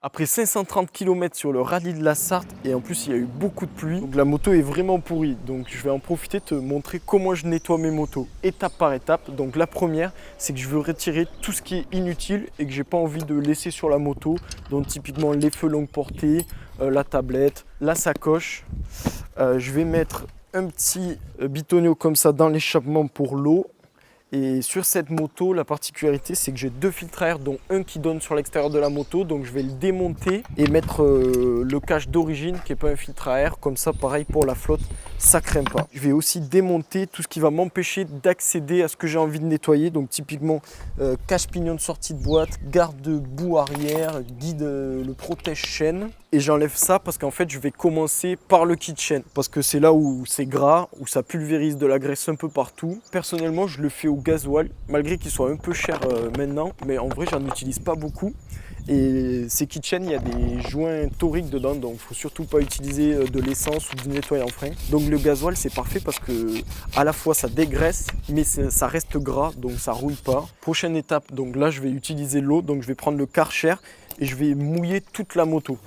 Après 530 km sur le rallye de la Sarthe et en plus il y a eu beaucoup de pluie, donc la moto est vraiment pourrie. Donc je vais en profiter te montrer comment je nettoie mes motos étape par étape. Donc la première, c'est que je veux retirer tout ce qui est inutile et que j'ai pas envie de laisser sur la moto. Donc typiquement les feux longue portée, la tablette, la sacoche. Je vais mettre un petit bitonio comme ça dans l'échappement pour l'eau. Et sur cette moto, la particularité, c'est que j'ai deux filtres à air, dont un qui donne sur l'extérieur de la moto. Donc je vais le démonter et mettre le cache d'origine, qui n'est pas un filtre à air. Comme ça, pareil pour la flotte, ça craint pas. Je vais aussi démonter tout ce qui va m'empêcher d'accéder à ce que j'ai envie de nettoyer. Donc typiquement, cache-pignon de sortie de boîte, garde-boue arrière, guide, le protège-chaîne. Et j'enlève ça parce qu'en fait, je vais commencer par le kit chaîne. Parce que c'est là où c'est gras, où ça pulvérise de la graisse un peu partout. Personnellement, je le fais au gasoil, malgré qu'il soit un peu cher maintenant. Mais en vrai, j'en utilise pas beaucoup. Et ces kit chaînes, il y a des joints toriques dedans. Donc, il ne faut surtout pas utiliser de l'essence ou du nettoyant frein. Donc, le gasoil, c'est parfait parce que à la fois, ça dégraisse, mais ça reste gras. Donc, ça rouille pas. Prochaine étape, donc là, je vais utiliser l'eau. Donc, je vais prendre le Karcher et je vais mouiller toute la moto.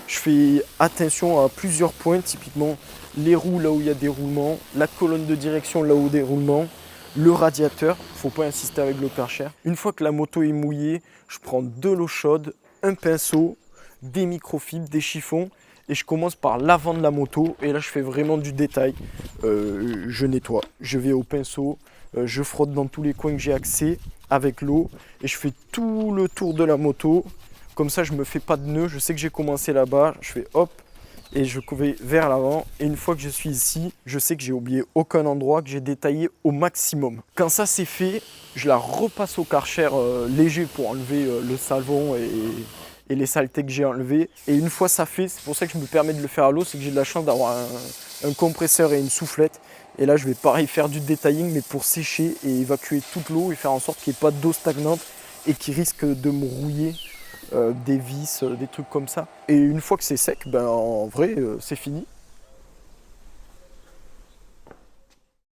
Je fais attention à plusieurs points, typiquement les roues là où il y a des roulements, la colonne de direction là où il y a des roulements, le radiateur, il ne faut pas insister avec le Karcher. Une fois que la moto est mouillée, je prends de l'eau chaude, un pinceau, des microfibres, des chiffons et je commence par l'avant de la moto et là je fais vraiment du détail. Je nettoie, je vais au pinceau, je frotte dans tous les coins que j'ai accès avec l'eau et je fais tout le tour de la moto. Comme ça, je ne me fais pas de nœud. Je sais que j'ai commencé là-bas. Je fais hop et je vais vers l'avant. Et une fois que je suis ici, je sais que j'ai oublié aucun endroit, que j'ai détaillé au maximum. Quand ça c'est fait, je la repasse au Karcher léger pour enlever le savon et les saletés que j'ai enlevées. Et une fois ça fait, c'est pour ça que je me permets de le faire à l'eau, c'est que j'ai de la chance d'avoir un compresseur et une soufflette. Et là, je vais pareil faire du detailing, mais pour sécher et évacuer toute l'eau et faire en sorte qu'il n'y ait pas d'eau stagnante et qui risque de me rouiller. Des vis, des trucs comme ça. Et une fois que c'est sec, ben en vrai, c'est fini.